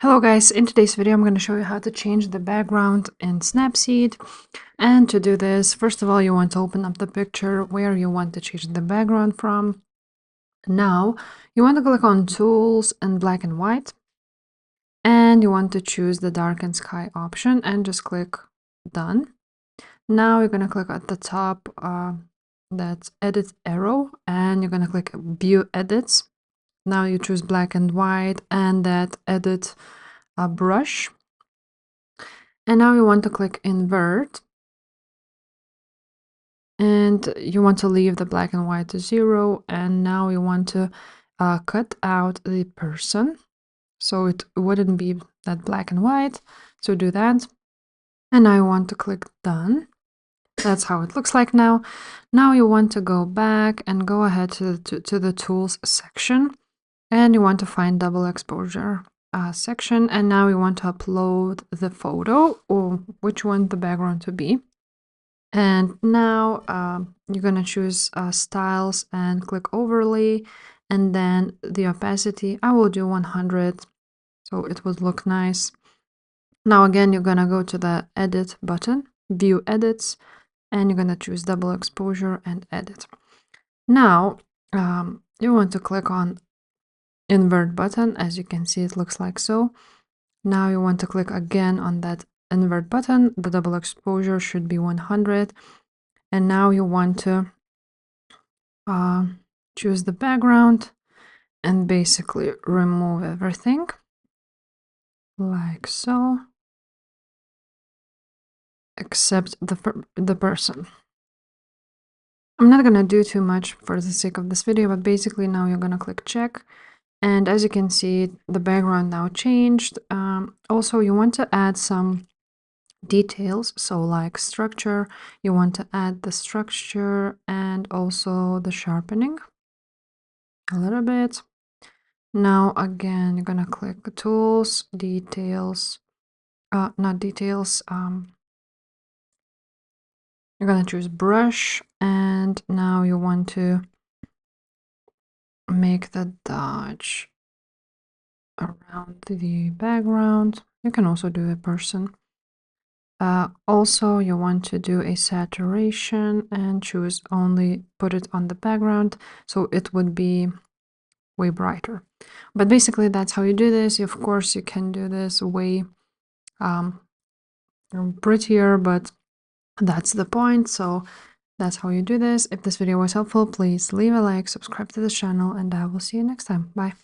Hello guys, in today's video I'm going to show you how to change the background in Snapseed. And to do this, first of all, you want to open up the picture where you want to change the background from. Now you want to click on Tools and Black and White, and you want to choose the Dark and Sky option and just click Done. Now you're going to click at the top that's Edit Arrow, and you're going to click View Edits. Now you choose Black and White and that Edit brush, and now you want to click Invert, and you want to leave the black and white to 0, and now you want to cut out the person so it wouldn't be that black and white. So do that, and I want to click Done. That's how it looks like now. Now you want to go back and go ahead to the Tools section, and you want to find Double Exposure section, and now you want to upload the photo or which one the background to be. And now you're gonna choose styles and click overlay, and then the opacity I will do 100 so it would look nice. Now again, you're gonna go to the edit button, view edits, and you're gonna choose double exposure and edit. Now you want to click on invert button. As you can see, it looks like so. Now you want to click again on that invert button. The double exposure should be 100, and now you want to choose the background and basically remove everything like so, except the person. I'm not gonna do too much for the sake of this video, but basically now you're gonna click check, and as you can see, the background now changed. Also, you want to add some details, so like structure, you want to add the structure and also the sharpening a little bit. Now again, you're gonna click Tools, Details, not Details, you're gonna choose Brush, and now you want to make the dodge around the background. You can also do a person. Also, you want to do a saturation and choose only, put it on the background, so it would be way brighter. But basically that's how you do this. Of course, you can do this way prettier, but that's the point. So that's how you do this. If this video was helpful, please leave a like, subscribe to the channel, and I will see you next time. Bye.